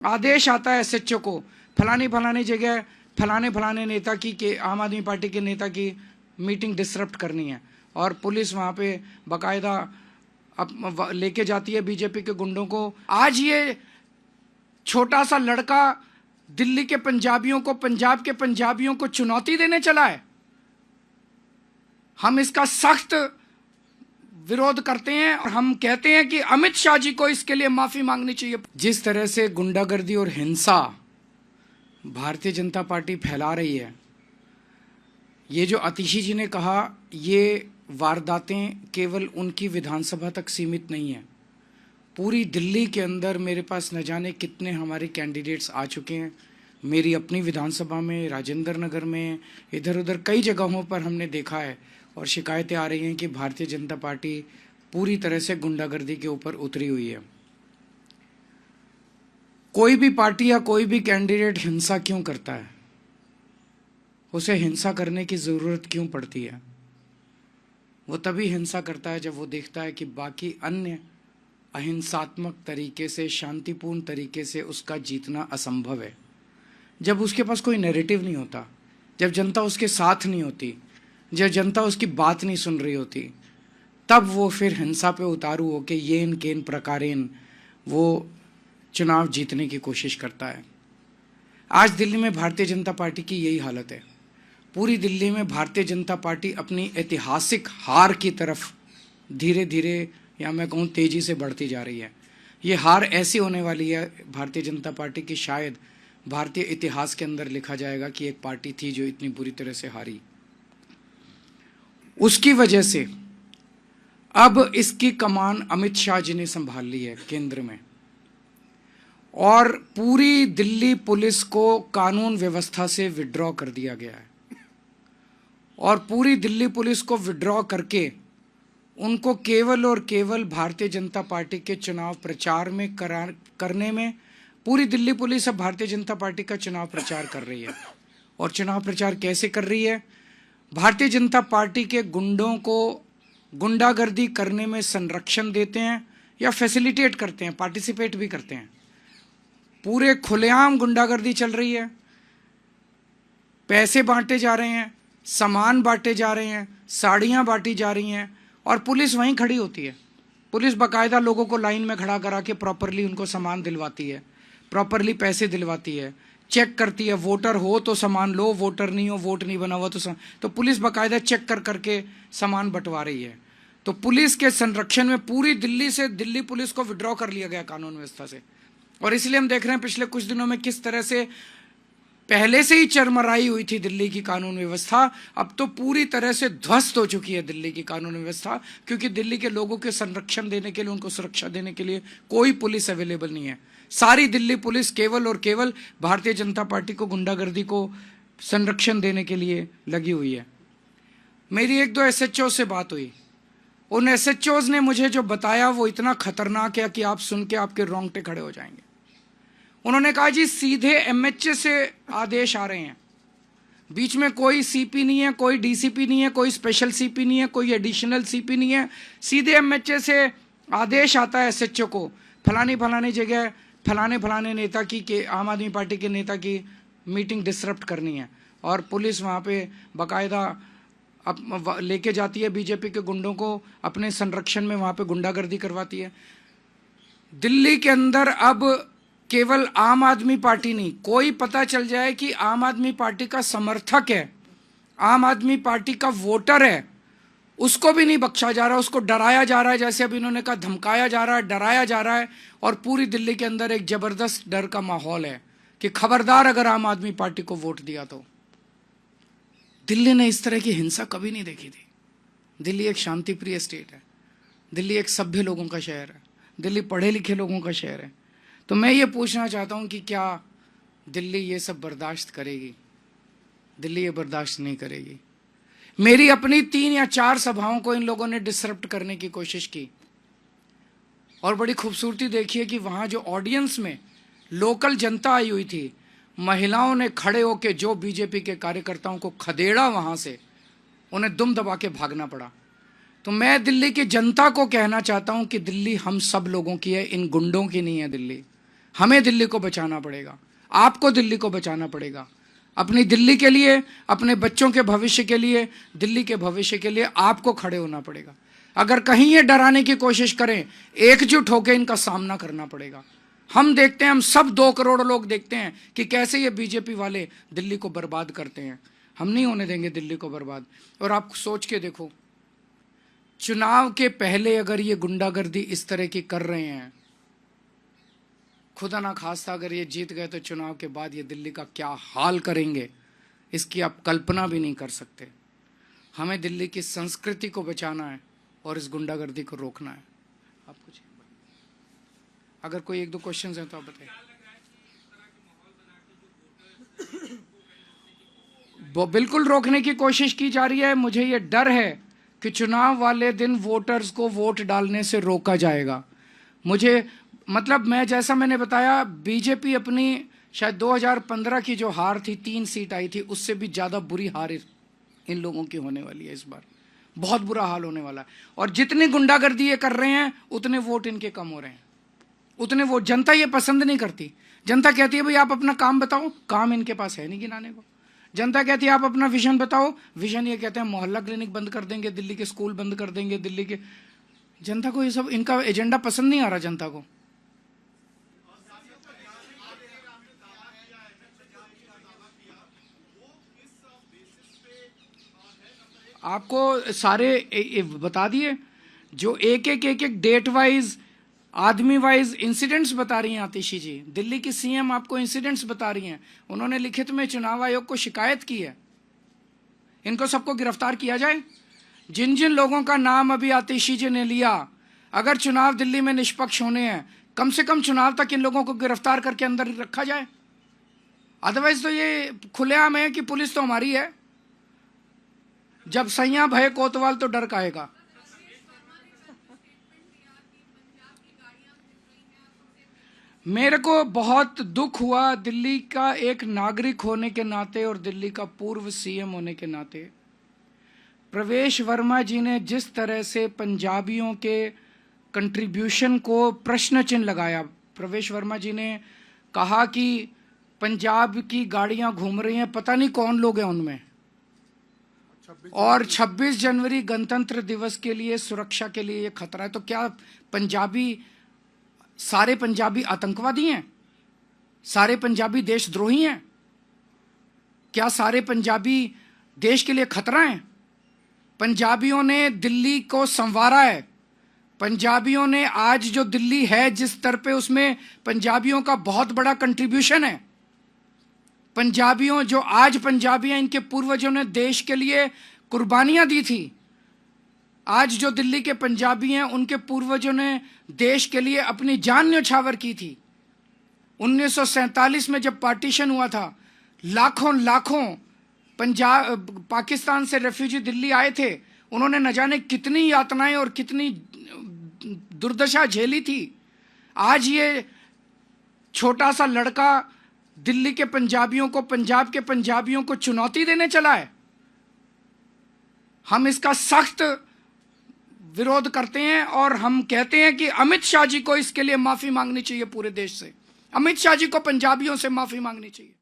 आदेश आता है एसएचओ को फलानी फलानी जगह फलाने फलाने नेता की के आम आदमी पार्टी के नेता की मीटिंग डिसरप्ट करनी है और पुलिस वहाँ पे बाकायदा लेके जाती है बीजेपी के गुंडों को। आज ये छोटा सा लड़का दिल्ली के पंजाबियों को, पंजाब के पंजाबियों को चुनौती देने चला है। हम इसका सख्त विरोध करते हैं और हम कहते हैं कि अमित शाह जी को इसके लिए माफी मांगनी चाहिए। जिस तरह से गुंडागर्दी और हिंसा भारतीय जनता पार्टी फैला रही है, ये जो आतिशी जी ने कहा, ये वारदातें केवल उनकी विधानसभा तक सीमित नहीं है। पूरी दिल्ली के अंदर मेरे पास न जाने कितने हमारे कैंडिडेट्स आ चुके हैं। मेरी अपनी विधानसभा में, राजेंद्र नगर में, इधर उधर कई जगहों पर हमने देखा है और शिकायतें आ रही हैं कि भारतीय जनता पार्टी पूरी तरह से गुंडागर्दी के ऊपर उतरी हुई है। कोई भी पार्टी या कोई भी कैंडिडेट हिंसा क्यों करता है? उसे हिंसा करने की ज़रूरत क्यों पड़ती है? वो तभी हिंसा करता है जब वो देखता है कि बाकी अन्य अहिंसात्मक तरीके से, शांतिपूर्ण तरीके से उसका जीतना असंभव है। जब उसके पास कोई नैरेटिव नहीं होता, जब जनता उसके साथ नहीं होती, जब जनता उसकी बात नहीं सुन रही होती, तब वो फिर हिंसा पे उतारू होके येन केन प्रकारेन वो चुनाव जीतने की कोशिश करता है। आज दिल्ली में भारतीय जनता पार्टी की यही हालत है। पूरी दिल्ली में भारतीय जनता पार्टी अपनी ऐतिहासिक हार की तरफ धीरे धीरे, या मैं कहूँ तेजी से बढ़ती जा रही है। ये हार ऐसी होने वाली है भारतीय जनता पार्टी की, शायद भारतीय इतिहास के अंदर लिखा जाएगा कि एक पार्टी थी जो इतनी बुरी तरह से हारी। उसकी वजह से अब इसकी कमान अमित शाह जी ने संभाल ली है केंद्र में, और पूरी दिल्ली पुलिस को कानून व्यवस्था से विड्रॉ कर दिया गया है। और पूरी दिल्ली पुलिस को विड्रॉ करके उनको केवल और केवल भारतीय जनता पार्टी के चुनाव प्रचार में करने में, पूरी दिल्ली पुलिस अब भारतीय जनता पार्टी का चुनाव प्रचार कर रही है। और चुनाव प्रचार कैसे कर रही है? भारतीय जनता पार्टी के गुंडों को गुंडागर्दी करने में संरक्षण देते हैं या फैसिलिटेट करते हैं, पार्टिसिपेट भी करते हैं। पूरे खुलेआम गुंडागर्दी चल रही है, पैसे बांटे जा रहे हैं, सामान बांटे जा रहे हैं, साड़ियाँ बांटी जा रही हैं और पुलिस वहीं खड़ी होती है। पुलिस बाकायदा लोगों को लाइन में खड़ा करा के प्रॉपरली उनको सामान दिलवाती है, प्रॉपरली पैसे दिलवाती है, चेक करती है। वोटर हो तो सामान लो, वोटर नहीं हो, वोट नहीं बना हुआ तो पुलिस बाकायदा चेक कर करके सामान बंटवा रही है। तो पुलिस के संरक्षण में पूरी दिल्ली से दिल्ली पुलिस को विड्रॉ कर लिया गया कानून व्यवस्था से। और इसलिए हम देख रहे हैं पिछले कुछ दिनों में किस तरह से पहले से ही चरमराई हुई थी दिल्ली की कानून व्यवस्था, अब तो पूरी तरह से ध्वस्त हो चुकी है दिल्ली की कानून व्यवस्था, क्योंकि दिल्ली के लोगों के संरक्षण देने के लिए, उनको सुरक्षा देने के लिए कोई पुलिस अवेलेबल नहीं है। सारी दिल्ली पुलिस केवल और केवल भारतीय जनता पार्टी को, गुंडागर्दी को संरक्षण देने के लिए लगी हुई है। मेरी एक दो एसएचओ से बात हुई, उन एसएचओज ने मुझे जो बताया वो इतना खतरनाक है कि आप सुन के आपके रोंगटे खड़े हो जाएंगे। उन्होंने कहा जी सीधे एमएचए से आदेश आ रहे हैं, बीच में कोई सीपी नहीं है, कोई डीसीपी नहीं है, कोई स्पेशल सीपी नहीं है, कोई एडिशनल सीपी नहीं है, सीधे एमएचए से आदेश आता है एसएचओ को फलानी फलानी जगह फलाने फलाने नेता की के आम आदमी पार्टी के नेता की मीटिंग डिसरप्ट करनी है। और पुलिस वहाँ पे बाकायदा लेके जाती है बीजेपी के गुंडों को, अपने संरक्षण में वहाँ पे गुंडागर्दी करवाती है। दिल्ली के अंदर अब केवल आम आदमी पार्टी नहीं, कोई पता चल जाए कि आम आदमी पार्टी का समर्थक है, आम आदमी पार्टी का वोटर है, उसको भी नहीं बख्शा जा रहा, उसको डराया जा रहा है। जैसे अभी इन्होंने कहा धमकाया जा रहा है, डराया जा रहा है। और पूरी दिल्ली के अंदर एक जबरदस्त डर का माहौल है कि खबरदार अगर आम आदमी पार्टी को वोट दिया तो। दिल्ली ने इस तरह की हिंसा कभी नहीं देखी थी। दिल्ली एक शांतिप्रिय स्टेट है, दिल्ली एक सभ्य लोगों का शहर है, दिल्ली पढ़े लिखे लोगों का शहर है। तो मैं ये पूछना चाहता हूँ कि क्या दिल्ली ये सब बर्दाश्त करेगी? दिल्ली ये बर्दाश्त नहीं करेगी। मेरी अपनी 3 या 4 सभाओं को इन लोगों ने डिसरप्ट करने की कोशिश की, और बड़ी खूबसूरती देखिए कि वहाँ जो ऑडियंस में लोकल जनता आई हुई थी, महिलाओं ने खड़े होकर जो बीजेपी के कार्यकर्ताओं को खदेड़ा, वहाँ से उन्हें दुम दबा के भागना पड़ा। तो मैं दिल्ली की जनता को कहना चाहता हूँ कि दिल्ली हम सब लोगों की है, इन गुंडों की नहीं है। दिल्ली हमें दिल्ली को बचाना पड़ेगा, आपको दिल्ली को बचाना पड़ेगा, अपनी दिल्ली के लिए, अपने बच्चों के भविष्य के लिए, दिल्ली के भविष्य के लिए आपको खड़े होना पड़ेगा। अगर कहीं ये डराने की कोशिश करें, एकजुट होकर इनका सामना करना पड़ेगा। हम देखते हैं, हम सब 2 करोड़ लोग देखते हैं कि कैसे ये बीजेपी वाले दिल्ली को बर्बाद करते हैं। हम नहीं होने देंगे दिल्ली को बर्बाद। और आप सोच के देखो, चुनाव के पहले अगर ये गुंडागर्दी इस तरह की कर रहे हैं, खुदा ना खास्ता अगर ये जीत गए तो चुनाव के बाद ये दिल्ली का क्या हाल करेंगे, इसकी आप कल्पना भी नहीं कर सकते। हमें दिल्ली की संस्कृति को बचाना है और इस गुंडागर्दी को रोकना है। आप कुछ अगर कोई 1-2 क्वेश्चंस हैं तो आप बताइए। वो बिल्कुल रोकने की कोशिश की जा रही है। मुझे ये डर है कि चुनाव वाले दिन वोटर्स को वोट डालने से रोका जाएगा। मुझे मतलब मैंने बताया, बीजेपी अपनी शायद 2015 की जो हार थी, 3 सीट आई थी, उससे भी ज़्यादा बुरी हार इन लोगों की होने वाली है इस बार। बहुत बुरा हाल होने वाला है। और जितनी गुंडागर्दी ये कर रहे हैं उतने वोट इनके कम हो रहे हैं, उतने वोट। जनता ये पसंद नहीं करती। जनता कहती है भाई आप अपना काम बताओ, काम इनके पास है नहीं गिनाने को। जनता कहती है आप अपना विजन बताओ, विजन ये कहते हैं मोहल्ला क्लिनिक बंद कर देंगे, दिल्ली के स्कूल बंद कर देंगे, दिल्ली के। जनता को ये सब, इनका एजेंडा पसंद नहीं आ रहा जनता को। आपको सारे बता दिए, जो एक डेट वाइज, आदमी वाइज इंसिडेंट्स बता रही हैं आतिशी जी। दिल्ली की सीएम आपको इंसिडेंट्स बता रही हैं। उन्होंने लिखित में चुनाव आयोग को शिकायत की है। इनको सबको गिरफ्तार किया जाए। जिन जिन लोगों का नाम अभी आतिशी जी ने लिया, अगर चुनाव दिल्ली में निष्पक्ष होने हैं, कम से कम चुनाव तक इन लोगों को गिरफ्तार करके अंदर रखा जाए। अदरवाइज तो ये खुलेआम है कि पुलिस तो हमारी है। जब सैया भय कोतवाल तो डर काहेगा। मेरे को बहुत दुख हुआ दिल्ली का एक नागरिक होने के नाते और दिल्ली का पूर्व सीएम होने के नाते। प्रवेश वर्मा जी ने जिस तरह से पंजाबियों के कंट्रीब्यूशन को प्रश्न चिन्ह लगाया। प्रवेश वर्मा जी ने कहा कि पंजाब की गाड़ियां घूम रही हैं, पता नहीं कौन लोग हैं उनमें, और 26 जनवरी गणतंत्र दिवस के लिए सुरक्षा के लिए ये खतरा है। तो क्या सारे पंजाबी आतंकवादी हैं? सारे पंजाबी देशद्रोही हैं? क्या सारे पंजाबी देश के लिए खतरा हैं? पंजाबियों ने दिल्ली को संवारा है। पंजाबियों ने आज जो दिल्ली है जिस स्तर पे, उसमें पंजाबियों का बहुत बड़ा कंट्रीब्यूशन है। पंजाबियों जो आज पंजाबी हैं, इनके पूर्वजों ने देश के लिए कुर्बानियां दी थी। आज जो दिल्ली के पंजाबी हैं, उनके पूर्वजों ने देश के लिए अपनी जान न्यौछावर की थी। 1947 में जब पार्टीशन हुआ था, लाखों पाकिस्तान से रेफ्यूजी दिल्ली आए थे। उन्होंने न जाने कितनी यातनाएं और कितनी दुर्दशा झेली थी। आज ये छोटा सा लड़का दिल्ली के पंजाबियों को, पंजाब के पंजाबियों को चुनौती देने चला है। हम इसका सख्त विरोध करते हैं और हम कहते हैं कि अमित शाह जी को इसके लिए माफी मांगनी चाहिए पूरे देश से। अमित शाह जी को पंजाबियों से माफी मांगनी चाहिए।